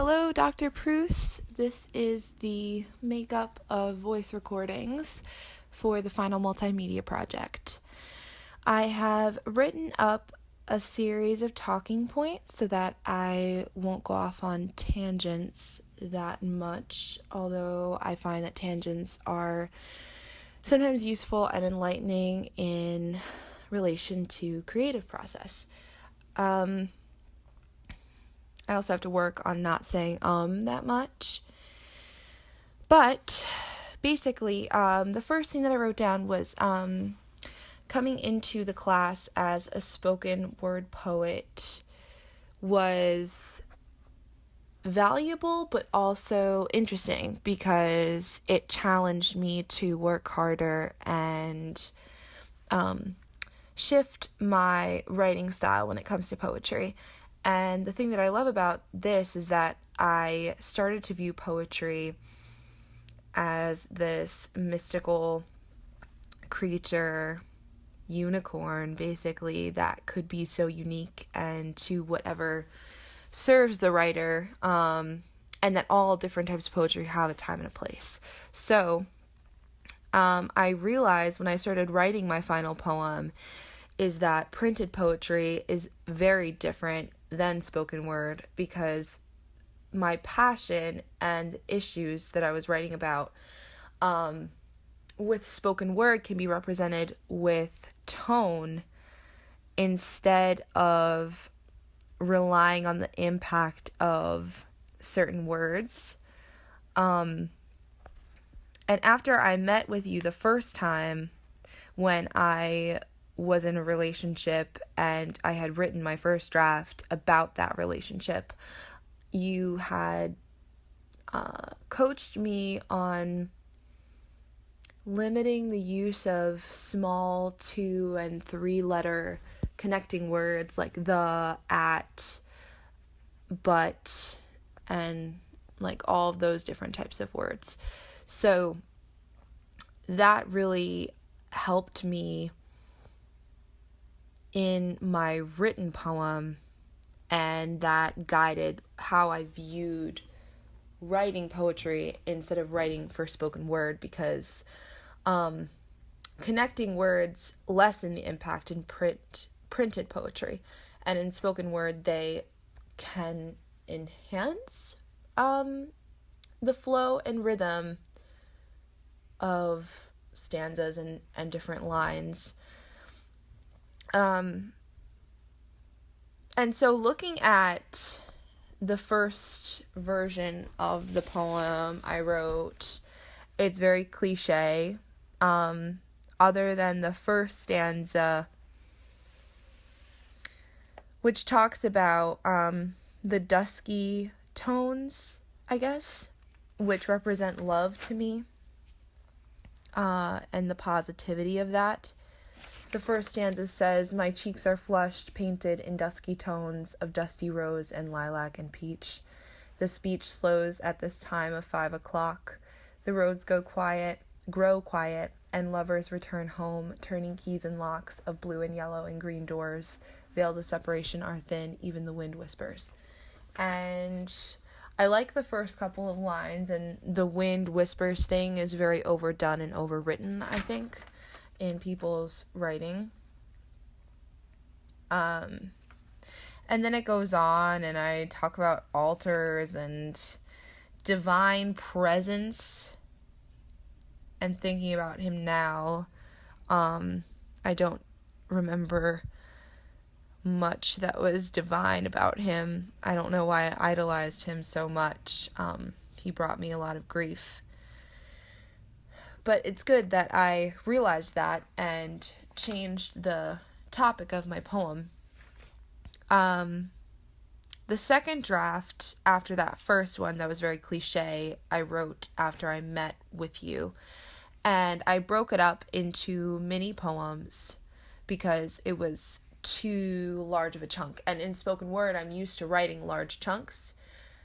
Hello, Dr. Pruce. This is the makeup of voice recordings for the final multimedia project. I have written up a series of talking points so that I won't go off on tangents that much, although I find that tangents are sometimes useful and enlightening in relation to creative process. I also have to work on not saying that much. But basically, the first thing that I wrote down was coming into the class as a spoken word poet was valuable but also interesting because it challenged me to work harder and shift my writing style when it comes to poetry. And the thing that I love about this is that I started to view poetry as this mystical creature, unicorn, basically, that could be so unique and to whatever serves the writer, and that all different types of poetry have a time and a place. So I realized when I started writing my final poem is that printed poetry is very different than spoken word because my passion and issues that I was writing about with spoken word can be represented with tone instead of relying on the impact of certain words. And after I met with you the first time when I was in a relationship and I had written my first draft about that relationship, you had coached me on limiting the use of small 2 and 3 letter connecting words like the, at, but, and like all of those different types of words. So that really helped me in my written poem, and that guided how I viewed writing poetry instead of writing for spoken word, because connecting words lessen the impact in printed poetry, and in spoken word they can enhance the flow and rhythm of stanzas and different lines. And so looking at the first version of the poem I wrote, it's very cliche. Other than the first stanza, which talks about the dusky tones, I guess, which represent love to me, and the positivity of that. The first stanza says, "My cheeks are flushed, painted in dusky tones of dusty rose and lilac and peach. The speech slows at this time of 5 o'clock. The roads grow quiet, and lovers return home, turning keys and locks of blue and yellow and green doors. Veils of separation are thin, even the wind whispers." And I like the first couple of lines, and the wind whispers thing is very overdone and overwritten, I think, in people's writing. And then it goes on, and I talk about altars and divine presence and thinking about him now. I don't remember much that was divine about him. I don't know why I idolized him so much. He brought me a lot of grief. But it's good that I realized that and changed the topic of my poem. The second draft, after that first one that was very cliche, I wrote after I met with you. And I broke it up into mini poems because it was too large of a chunk. And in spoken word, I'm used to writing large chunks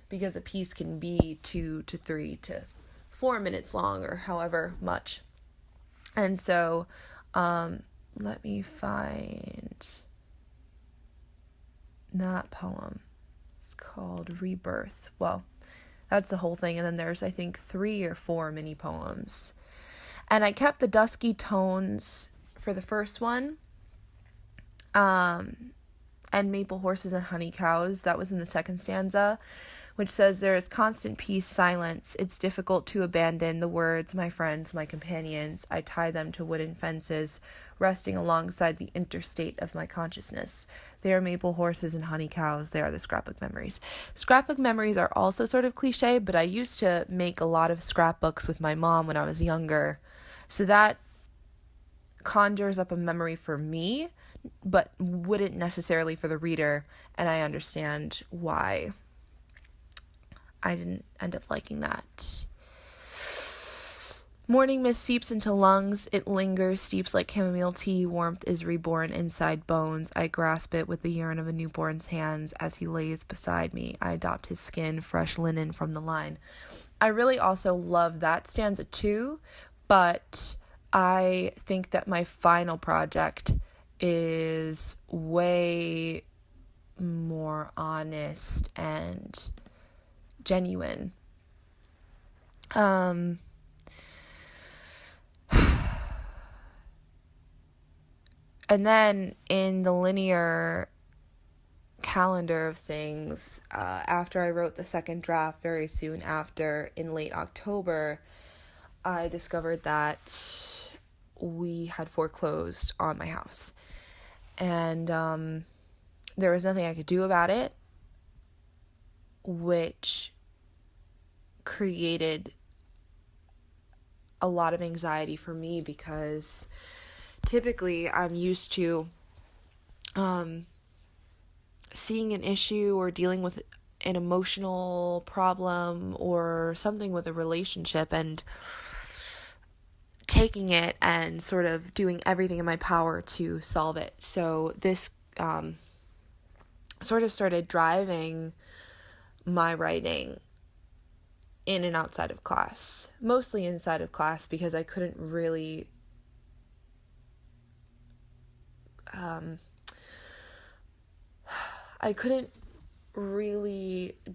because a piece can be 2 to 3 to 4 minutes long or however much. And so let me find that poem. It's called Rebirth. Well, that's the whole thing. And then there's, I think, 3 or 4 mini poems. And I kept the dusky tones for the first one. And Maple Horses and Honey Cows, that was in the second stanza, which says, there is constant peace, silence. It's difficult to abandon the words, my friends, my companions. I tie them to wooden fences, resting alongside the interstate of my consciousness. They are maple horses and honey cows. They are the scrapbook memories. Scrapbook memories are also sort of cliche, but I used to make a lot of scrapbooks with my mom when I was younger. So that conjures up a memory for me, but wouldn't necessarily for the reader, and I understand why I didn't end up liking that. Morning mist seeps into lungs. It lingers, steeps like chamomile tea. Warmth is reborn inside bones. I grasp it with the urine of a newborn's hands as he lays beside me. I adopt his skin, fresh linen from the line. I really also love that stanza too, but I think that my final project is way more honest and genuine. And then in the linear calendar of things, after I wrote the second draft, very soon after, in late October, I discovered that we had foreclosed on my house. And there was nothing I could do about it, which created a lot of anxiety for me because typically I'm used to seeing an issue or dealing with an emotional problem or something with a relationship and taking it and sort of doing everything in my power to solve it. So this sort of started driving my writing in and outside of class, mostly inside of class, because I couldn't really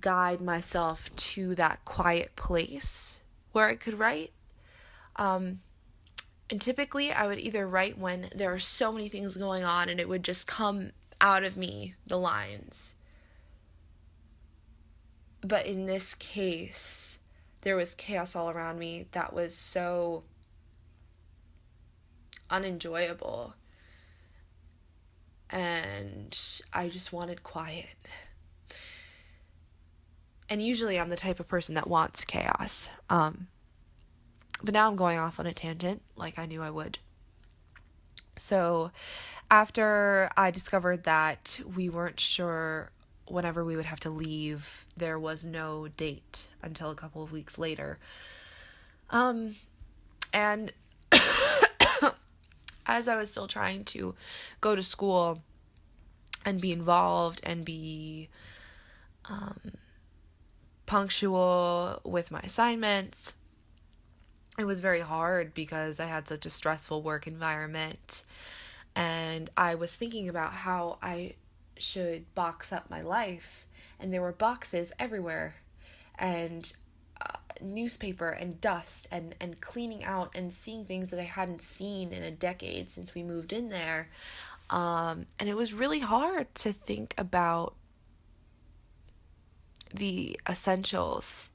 guide myself to that quiet place where I could write. And typically I would either write when there are so many things going on and it would just come out of me, the lines. But in this case, there was chaos all around me that was so unenjoyable. And I just wanted quiet. And usually I'm the type of person that wants chaos. But now I'm going off on a tangent like I knew I would. So after I discovered that we weren't sure whenever we would have to leave, there was no date until a couple of weeks later. And as I was still trying to go to school and be involved and be punctual with my assignments, it was very hard because I had such a stressful work environment. And I was thinking about how I should box up my life, and there were boxes everywhere, and newspaper and dust and cleaning out and seeing things that I hadn't seen in a decade since we moved in there. And it was really hard to think about the essentials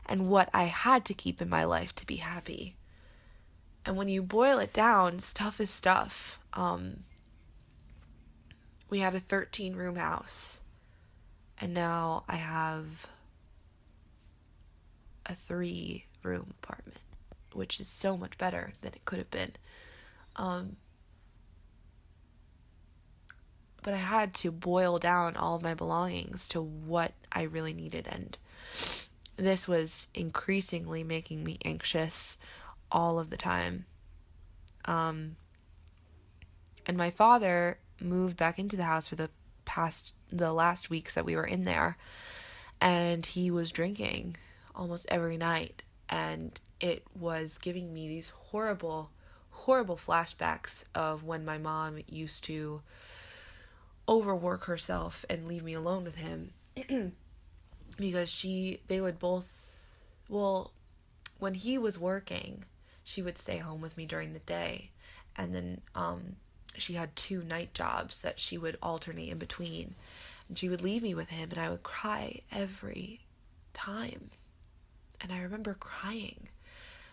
and what I had to keep in my life to be happy. And when you boil it down, stuff is stuff. We had a 13-room house, and now I have a 3-room apartment, which is so much better than it could have been. But I had to boil down all of my belongings to what I really needed, and this was increasingly making me anxious all of the time. And my father moved back into the house for the last weeks that we were in there, and he was drinking almost every night, and it was giving me these horrible flashbacks of when my mom used to overwork herself and leave me alone with him. because they would both, well, when he was working, she would stay home with me during the day, and then she had 2 night jobs that she would alternate in between, and she would leave me with him, and I would cry every time. And I remember crying,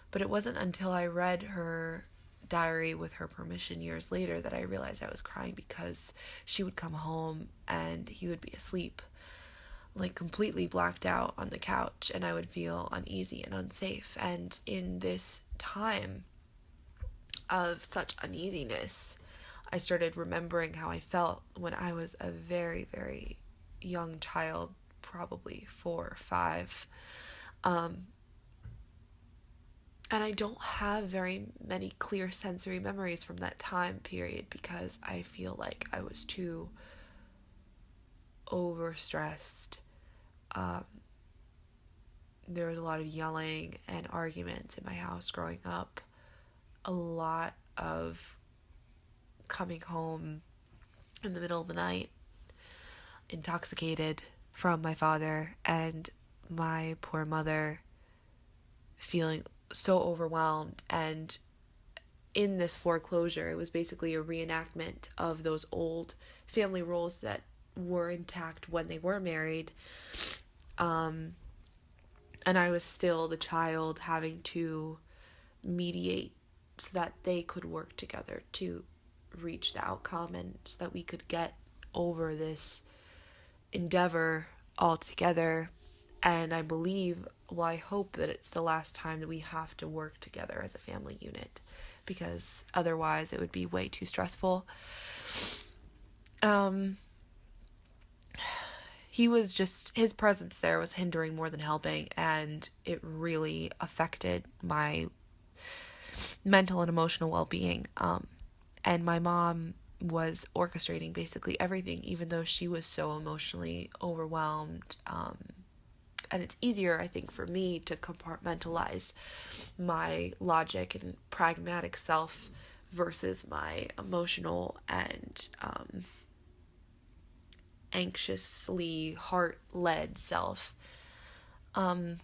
but it wasn't until I read her diary with her permission years later that I realized I was crying, because she would come home and he would be asleep, like completely blacked out on the couch, and I would feel uneasy and unsafe. And in this time of such uneasiness, I started remembering how I felt when I was a very, very young child, probably 4 or 5. And I don't have very many clear sensory memories from that time period, because I feel like I was too overstressed. There was a lot of yelling and arguments in my house growing up. A lot of coming home in the middle of the night, intoxicated, from my father, and my poor mother feeling so overwhelmed. And in this foreclosure, it was basically a reenactment of those old family roles that were intact when they were married. And I was still the child having to mediate so that they could work together to reach the outcome, and so that we could get over this endeavor all together. And I believe, well, I hope that it's the last time that we have to work together as a family unit, because otherwise it would be way too stressful. He was just, his presence there was hindering more than helping, and it really affected my mental and emotional well-being. And my mom was orchestrating basically everything, even though she was so emotionally overwhelmed. And it's easier, I think, for me to compartmentalize my logic and pragmatic self versus my emotional and anxiously heart-led self. My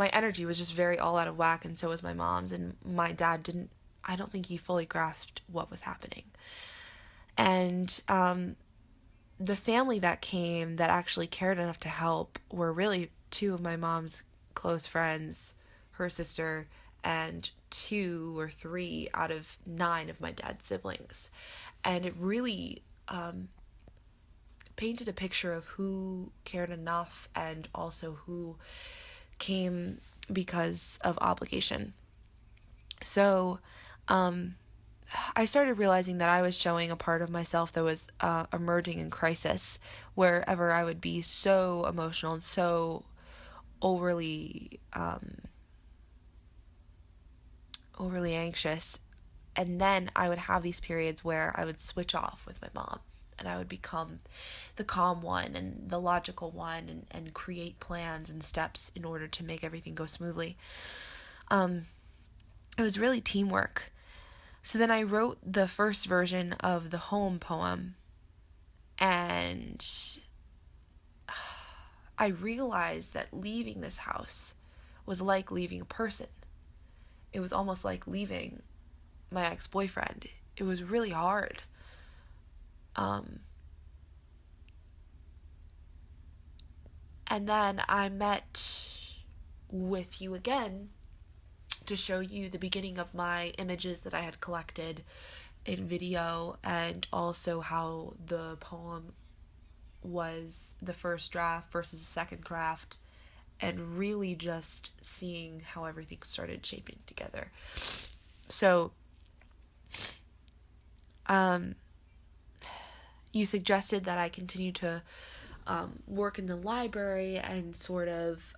energy was just very all out of whack, and so was my mom's. And my dad I don't think he fully grasped what was happening. And the family that came that actually cared enough to help were really 2 of my mom's close friends, her sister, and 2 or 3 out of 9 of my dad's siblings. And it really painted a picture of who cared enough, and also who came because of obligation. So I started realizing that I was showing a part of myself that was emerging in crisis, wherever I would be so emotional and so overly anxious. And then I would have these periods where I would switch off with my mom, and I would become the calm one and the logical one, and create plans and steps in order to make everything go smoothly. It was really teamwork. So then I wrote the first version of the home poem, and I realized that leaving this house was like leaving a person. It was almost like leaving my ex-boyfriend. It was really hard. And then I met with you again to show you the beginning of my images that I had collected in video, and also how the poem was the first draft versus the second draft, and really just seeing how everything started shaping together. So, you suggested that I continue to work in the library and sort of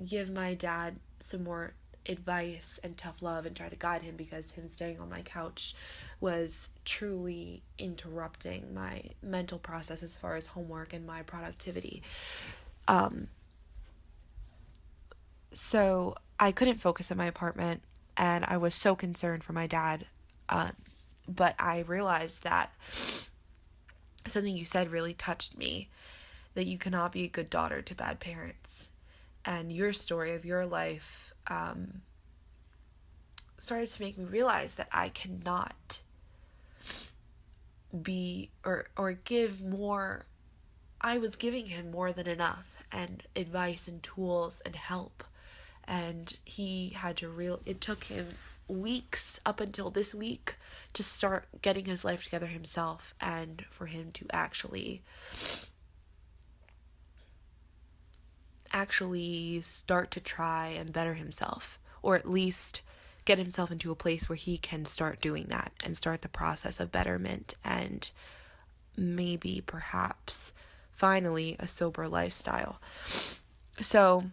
give my dad some more advice and tough love, and try to guide him, because him staying on my couch was truly interrupting my mental process as far as homework and my productivity. So I couldn't focus in my apartment, and I was so concerned for my dad. But I realized that something you said really touched me, that you cannot be a good daughter to bad parents. And your story of your life started to make me realize that I cannot be or give more. I was giving him more than enough, and advice and tools and help, and he had to it took him weeks up until this week to start getting his life together himself, and for him to actually start to try and better himself, or at least get himself into a place where he can start doing that and start the process of betterment and maybe perhaps finally a sober lifestyle. So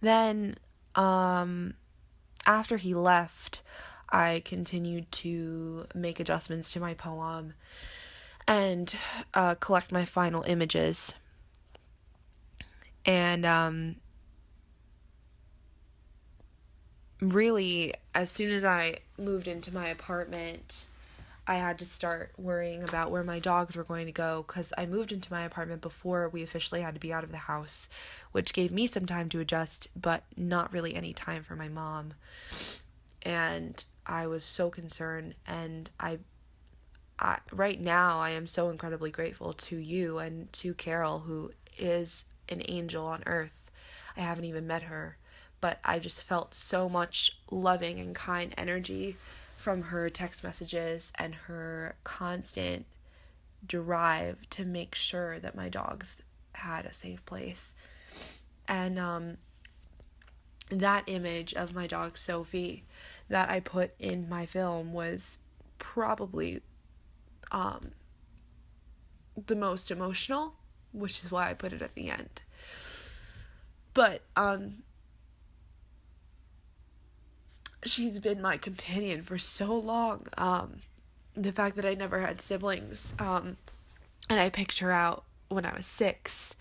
then after he left, I continued to make adjustments to my poem and collect my final images. And really, as soon as I moved into my apartment, I had to start worrying about where my dogs were going to go, because I moved into my apartment before we officially had to be out of the house, which gave me some time to adjust, but not really any time for my mom. And I was so concerned, and I right now I am so incredibly grateful to you and to Carol, who is an angel on earth. I haven't even met her, but I just felt so much loving and kind energy from her text messages and her constant drive to make sure that my dogs had a safe place. And that image of my dog Sophie that I put in my film was probably the most emotional, which is why I put it at the end. But she's been my companion for so long. The fact that I never had siblings, and I picked her out when I was 6,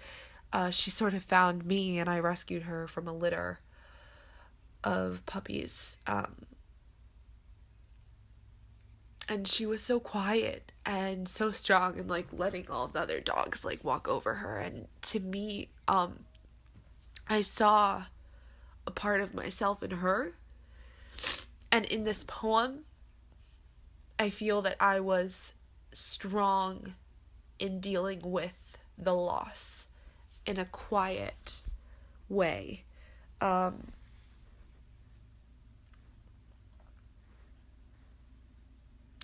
she sort of found me, and I rescued her from a litter of puppies. And she was so quiet and so strong, and like letting all of the other dogs like walk over her. And to me, I saw a part of myself in her. And in this poem, I feel that I was strong in dealing with the loss in a quiet way.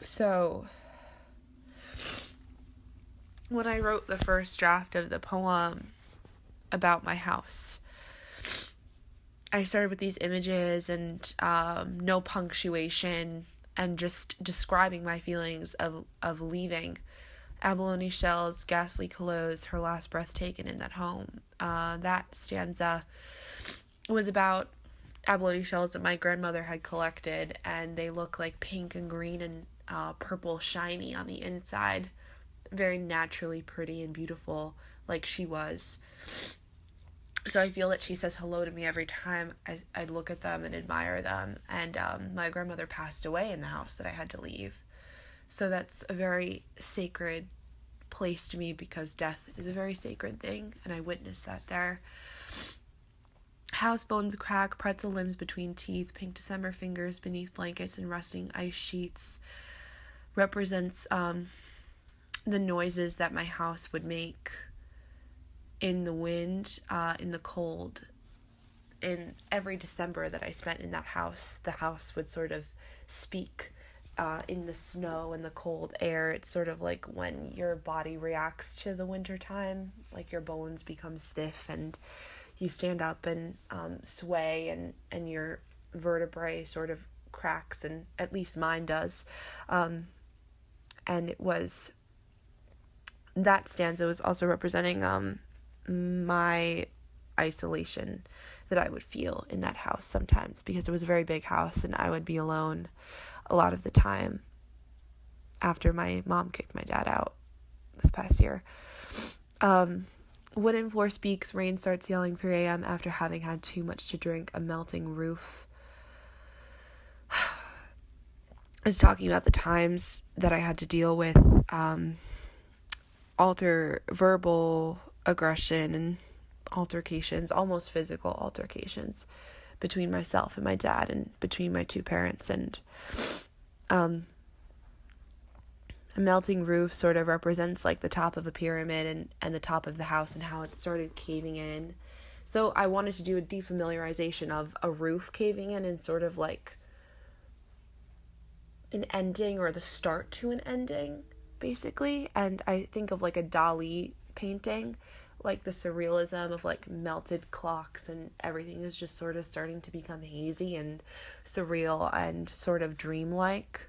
So when I wrote the first draft of the poem about my house, I started with these images and no punctuation, and just describing my feelings of leaving. Abalone shells, ghastly clothes, her last breath taken in that home. That stanza was about abalone shells that my grandmother had collected, and they look like pink and green and purple shiny on the inside. Very naturally pretty and beautiful, like she was. So I feel that she says hello to me every time I look at them and admire them. And my grandmother passed away in the house that I had to leave. So that's a very sacred place to me, because death is a very sacred thing, and I witnessed that there. House bones crack, pretzel limbs between teeth, pink December fingers beneath blankets and rusting ice sheets represents the noises that my house would make in the wind, in the cold. In every December that I spent in that house, the house would sort of speak in the snow and the cold air. It's sort of like when your body reacts to the winter time, like your bones become stiff and you stand up and sway, and your vertebrae sort of cracks, and at least mine does. And it was, that stanza was also representing my isolation that I would feel in that house sometimes, because it was a very big house and I would be alone a lot of the time after my mom kicked my dad out this past year. Wooden floor speaks, rain starts yelling 3 a.m. after having had too much to drink, a melting roof. I was talking about the times that I had to deal with verbal aggression and altercations, almost physical altercations between myself and my dad and between my two parents. And a melting roof sort of represents like the top of a pyramid and the top of the house and how it started caving in. So I wanted to do a defamiliarization of a roof caving in and sort of like an ending or the start to an ending, basically. And I think of like a Dali painting, like the surrealism of like melted clocks and everything is just sort of starting to become hazy and surreal and sort of dreamlike.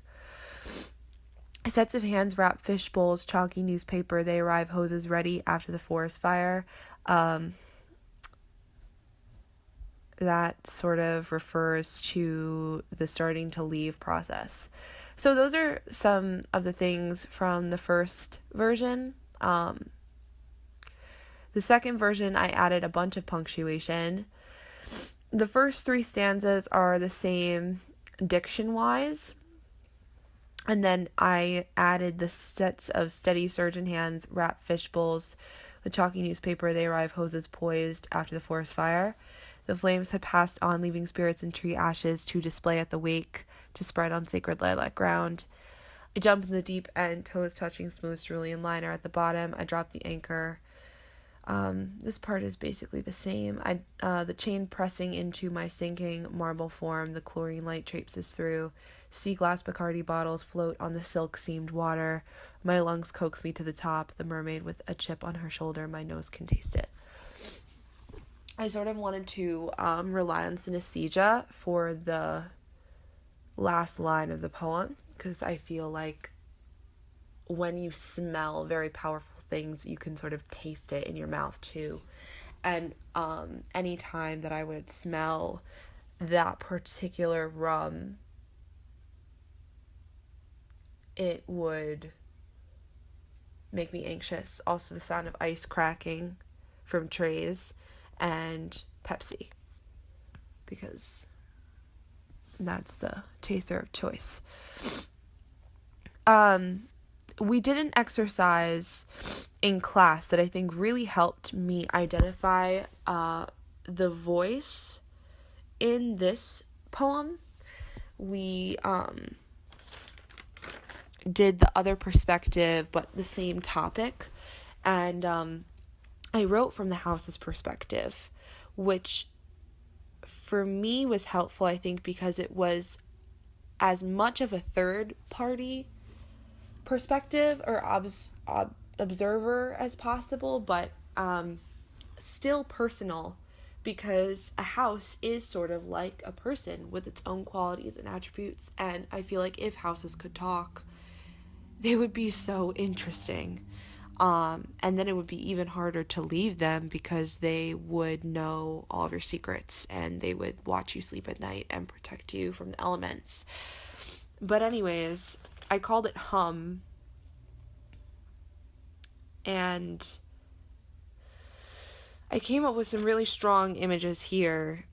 Sets of hands wrap fish bowls, chalky newspaper. They arrive, hoses ready after the forest fire. That sort of refers to the starting to leave process. So those are some of the things from the first version. The second version, I added a bunch of punctuation. The first 3 stanzas are the same diction-wise. And then I added the sets of steady surgeon hands, wrap fish bowls, with chalky newspaper. They arrive, hoses poised after the forest fire. The flames had passed on, leaving spirits and tree ashes to display at the wake, to spread on sacred lilac ground. I jump in the deep end, toes touching smooth cerulean liner at the bottom. I drop the anchor. This part is basically the same. The chain pressing into my sinking marble form, the chlorine light traipses through. Sea glass Bacardi bottles float on the silk-seamed water. My lungs coax me to the top. The mermaid with a chip on her shoulder, my nose can taste it. I sort of wanted to rely on synesthesia for the last line of the poem, because I feel like when you smell very powerful things, you can sort of taste it in your mouth too. And any time that I would smell that particular rum, it would make me anxious. Also the sound of ice cracking from trays and Pepsi, because that's the chaser of choice. We did an exercise in class that I think really helped me identify the voice in this poem. We did the other perspective, but the same topic. And I wrote from the house's perspective, which for me was helpful, I think, because it was as much of a third party perspective or observer as possible, but still personal, because a house is sort of like a person with its own qualities and attributes. And I feel like if houses could talk, they would be so interesting. And then it would be even harder to leave them, because they would know all of your secrets and they would watch you sleep at night and protect you from the elements. But anyways, I called it Hum. And I came up with some really strong images here.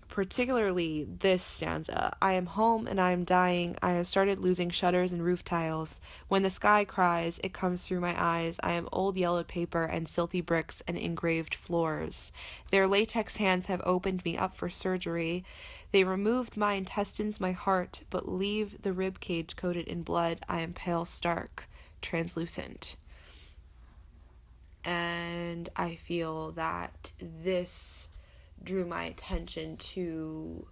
Particularly this stanza. I am home and I am dying. I have started losing shutters and roof tiles. When the sky cries, it comes through my eyes. I am old yellowed paper and silty bricks and engraved floors. Their latex hands have opened me up for surgery. They removed my intestines, my heart, but leave the rib cage coated in blood. I am pale, stark, translucent. And I feel that this drew my attention to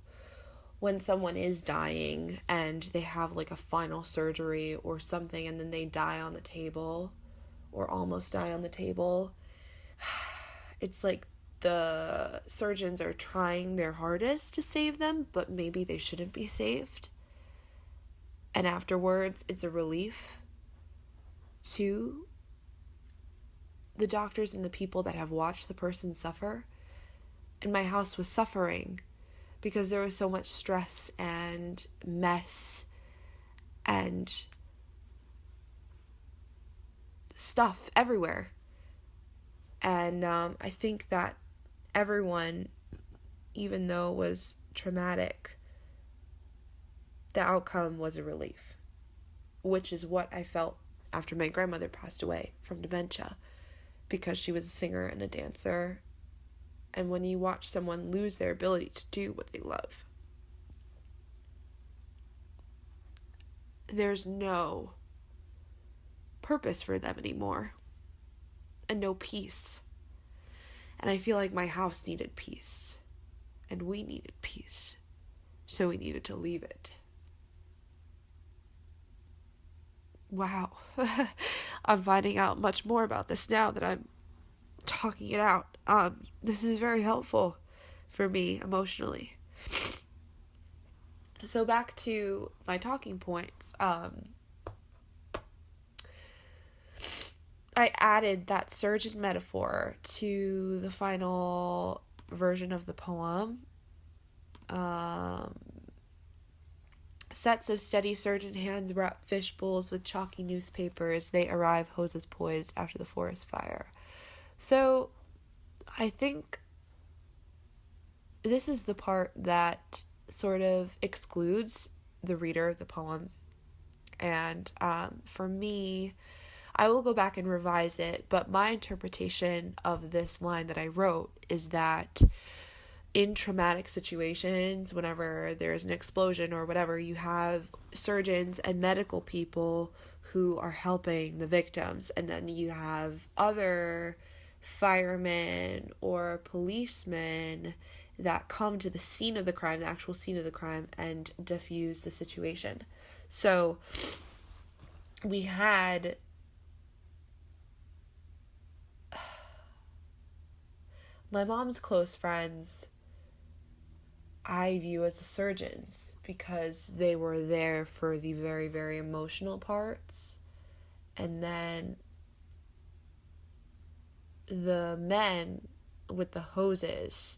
when someone is dying and they have like a final surgery or something, and then they die on the table or almost die on the table. It's like the surgeons are trying their hardest to save them, but maybe they shouldn't be saved. And afterwards, it's a relief to the doctors and the people that have watched the person suffer. And my house was suffering because there was so much stress and mess and stuff everywhere. And I think that everyone, even though it was traumatic, the outcome was a relief, which is what I felt after my grandmother passed away from dementia, because she was a singer and a dancer. And when you watch someone lose their ability to do what they love, there's no purpose for them anymore, and no peace. And I feel like my house needed peace, and we needed peace, so we needed to leave it. Wow. I'm finding out much more about this now that I'm talking it out. This is very helpful for me emotionally. So back to my talking points. I added that surgeon metaphor to the final version of the poem. Sets of steady surgeon hands wrap fish bowls with chalky newspapers. They arrive, hoses poised after the forest fire. So I think this is the part that sort of excludes the reader of the poem. And for me, I will go back and revise it, but my interpretation of this line that I wrote is that in traumatic situations, whenever there's an explosion or whatever, you have surgeons and medical people who are helping the victims, and then you have other firemen or policemen that come to the scene of the crime, the actual scene of the crime, and diffuse the situation. So we had my mom's close friends I view as the surgeons, because they were there for the very, very emotional parts. And then the men with the hoses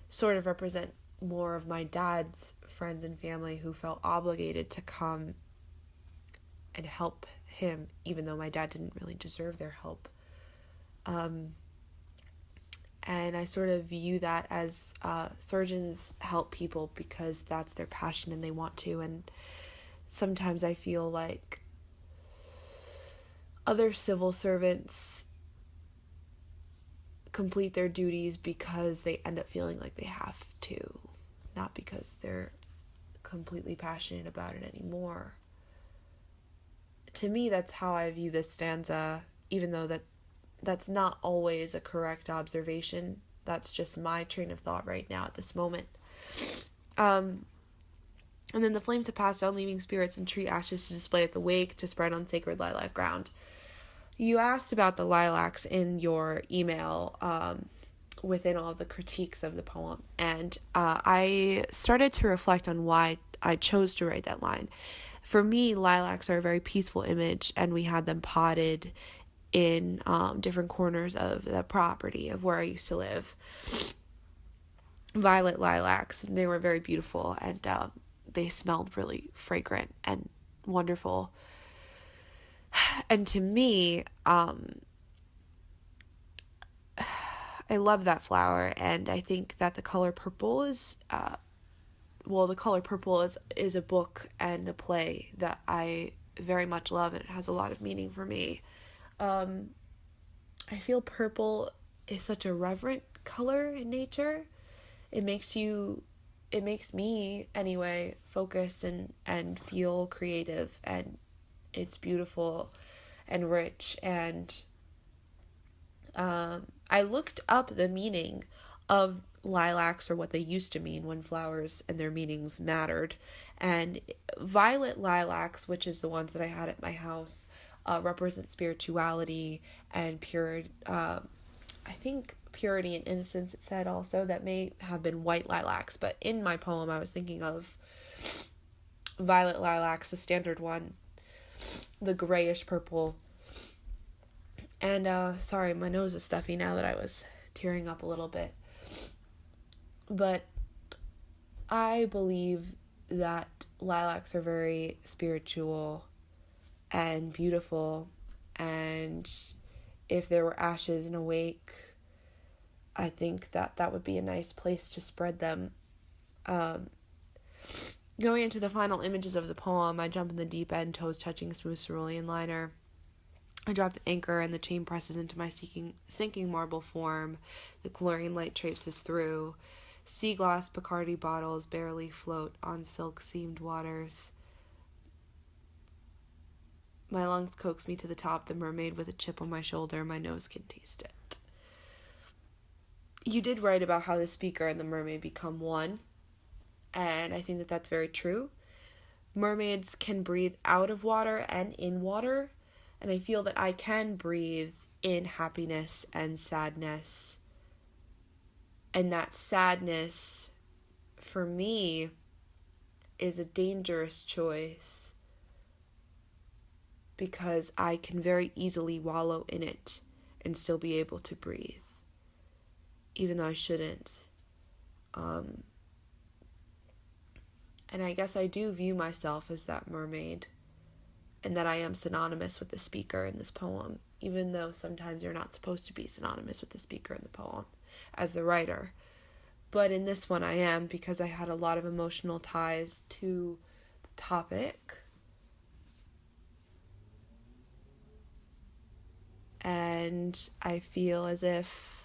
sort of represent more of my dad's friends and family who felt obligated to come and help him, even though my dad didn't really deserve their help. And I sort of view that as surgeons help people because that's their passion and they want to. And sometimes I feel like other civil servants complete their duties because they end up feeling like they have to, not because they're completely passionate about it anymore. To me, that's how I view this stanza, even though that's not always a correct observation. That's just my train of thought right now at this moment. And then the flames have passed on, leaving spirits and tree ashes to display at the wake, to spread on sacred lilac ground. You asked about the lilacs in your email within all the critiques of the poem, and I started to reflect on why I chose to write that line. For me, lilacs are a very peaceful image, and we had them potted in different corners of the property of where I used to live. Violet lilacs, and they were very beautiful, and they smelled really fragrant and wonderful. And to me, I love that flower, and I think that the color purple is, The Color Purple is a book and a play that I very much love, and it has a lot of meaning for me. I feel purple is such a reverent color in nature. It makes me anyway focus and feel creative, and it's beautiful and rich. And I looked up the meaning of lilacs, or what they used to mean when flowers and their meanings mattered. And violet lilacs, which is the ones that I had at my house, represent spirituality and pure, I think purity and innocence, it said also. That may have been white lilacs, but in my poem I was thinking of violet lilacs, the standard one, the grayish purple. And sorry, my nose is stuffy now that I was tearing up a little bit. But I believe that lilacs are very spiritual and beautiful, and if there were ashes in a wake, I think that would be a nice place to spread them. Going into the final images of the poem, I jump in the deep end, toes touching a smooth cerulean liner. I drop the anchor and the chain presses into my sinking marble form. The chlorine light traipses through. Sea glass Bacardi bottles barely float on silk-seamed waters. My lungs coax me to the top, the mermaid with a chip on my shoulder. My nose can taste it. You did write about how the speaker and the mermaid become one, and I think that that's very true. Mermaids can breathe out of water and in water, and I feel that I can breathe in happiness and sadness. And that sadness, for me, is a dangerous choice because I can very easily wallow in it and still be able to breathe, even though I shouldn't. And I guess I do view myself as that mermaid, and that I am synonymous with the speaker in this poem, even though sometimes you're not supposed to be synonymous with the speaker in the poem as the writer. But in this one I am, because I had a lot of emotional ties to the topic. And I feel as if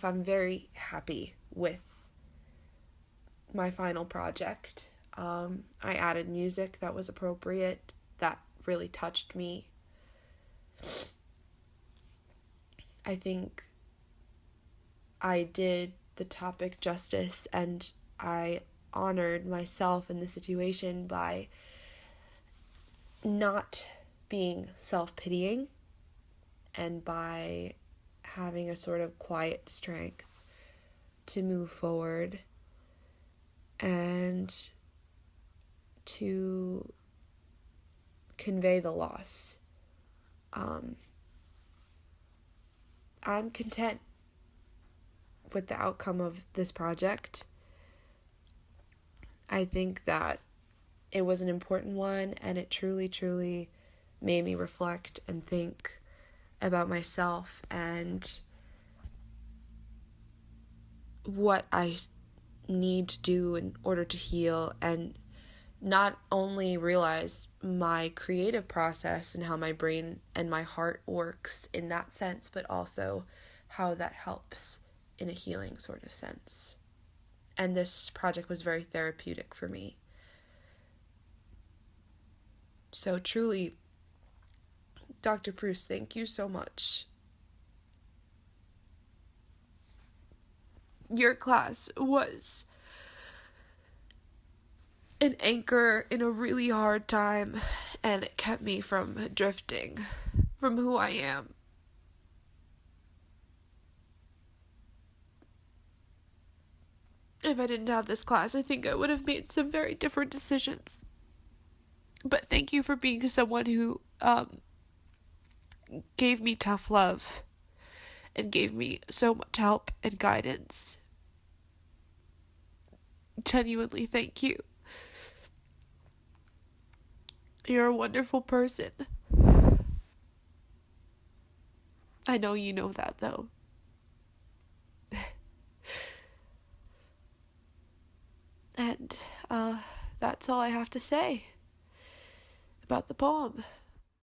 I'm very happy with my final project. I added music that was appropriate, that really touched me. I think I did the topic justice, and I honored myself in the situation by not being self-pitying and by having a sort of quiet strength to move forward and to convey the loss. I'm content with the outcome of this project. I think that it was an important one, and it truly, truly made me reflect and think about myself and what I need to do in order to heal, and not only realize my creative process and how my brain and my heart works in that sense, but also how that helps in a healing sort of sense. And this project was very therapeutic for me. So truly, Dr. Proust, thank you so much. Your class was an anchor in a really hard time, and it kept me from drifting from who I am. If I didn't have this class, I think I would have made some very different decisions. But thank you for being someone who gave me tough love and gave me so much help and guidance. Genuinely, thank you. You're a wonderful person. I know you know that, though. And that's all I have to say about the poem.